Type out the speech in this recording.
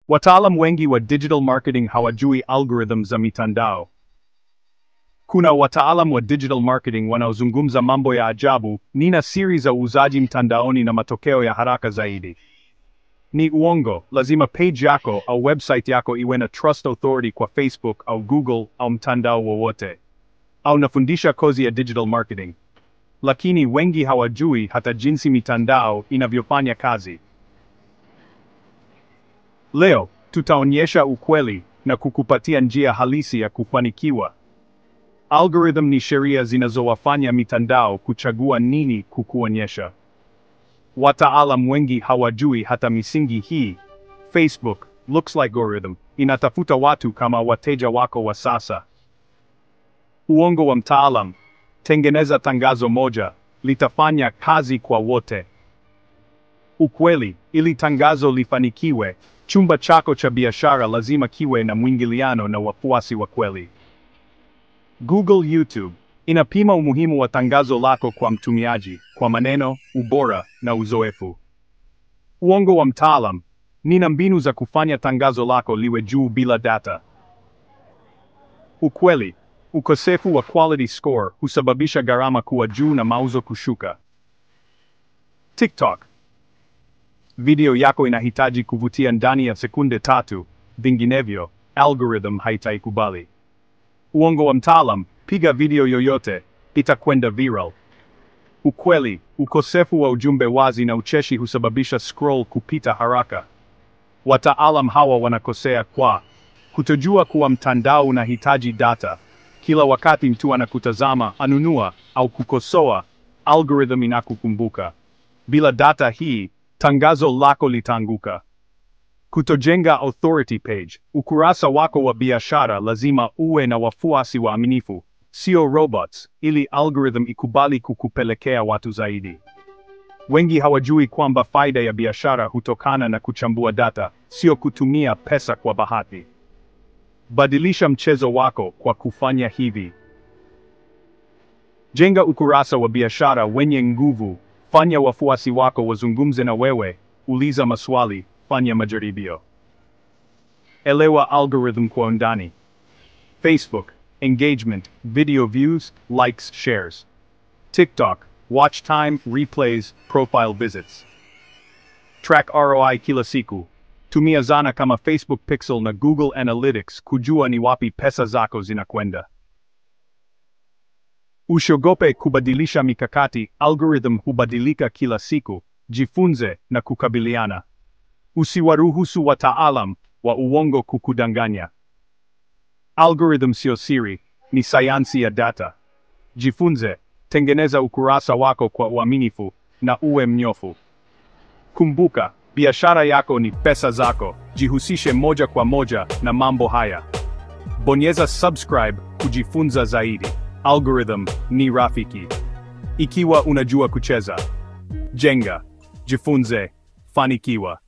Wataalam wengi wa digital marketing hawajui algorithm za mitandao. Kuna wataalam wa digital marketing wanaozungumza mambo ya ajabu, nina siri za uuzaji mtandaoni na matokeo ya haraka zaidi. Ni uongo, lazima page yako au website yako iwe na trust authority kwa Facebook au Google au mtandao wowote. Au nafundisha kozi ya digital marketing. Lakini wengi hawajui hata jinsi mitandao inavyofanya kazi. Leo, tutaonyesha ukweli na kukupatia njia halisi ya kufanikiwa. Algorithm ni sheria zinazowafanya mitandao kuchagua nini kukuonyesha. Wataalam wengi hawajui hata misingi hii. Facebook, looks like algorithm, inatafuta watu kama wateja wako wa sasa. Uongo wa mtaalam, tengeneza tangazo moja, litafanya kazi kwa wote. Ukweli, ili tangazo lifanikiwe, chumba chako cha biashara lazima kiwe na mwingiliano na wafuasi wa kweli. Google YouTube inapima umuhimu wa tangazo lako kwa mtumiaji, kwa maneno, ubora na uzoefu. Uongo wa mtaalam, nina mbinu za kufanya tangazo lako liwe juu bila data. Ukweli, ukosefu wa quality score husababisha gharama kuwa juu na mauzo kushuka. TikTok. Video yako inahitaji kuvutia ndani ya sekunde 3, vinginevyo, algorithm haitaikubali. Uongo wa mtaalam, piga video yoyote, itakwenda viral. Ukweli, ukosefu wa ujumbe wazi na ucheshi husababisha scroll kupita haraka. Wataalam hawa wanakosea kwa kutojua kuwa mtandao unahitaji data. Kila wakati mtu anakutazama, anunua, au kukosoa, algorithm inakukumbuka. Bila data hii, tangazo lako litaanguka. Kutojenga authority page, ukurasa wako wa biashara lazima uwe na wafuasi waaminifu, sio robots, ili algorithm ikubali kukupelekea watu zaidi. Wengi hawajui kwamba faida ya biashara hutokana na kuchambua data, sio kutumia pesa kwa bahati. Badilisha mchezo wako kwa kufanya hivi. Jenga ukurasa wa biashara wenye nguvu, fanya wafuasi wako wazungumze na wewe, uliza maswali, fanya majaribio. Elewa algorithm kwa undani. Facebook, engagement, video views, likes, shares. TikTok, watch time, replays, profile visits. Track ROI kila siku. Tumia zana kama Facebook Pixel na Google Analytics kujua ni wapi pesa zako zinakwenda. Usiogope kubadilisha mikakati, algorithm hubadilika kila siku, jifunze na kukabiliana. Usiwaruhusu wataalam wa uongo kukudanganya. Algorithm sio siri, ni sayansi ya data. Jifunze, tengeneza ukurasa wako kwa uaminifu, na uwe mnyofu. Kumbuka, biashara yako ni pesa zako, jihusishe moja kwa moja na mambo haya. Bonyeza subscribe kujifunza zaidi. Algorithm ni rafiki. Ikiwa unajua kucheza, jenga, jifunze, fanikiwa.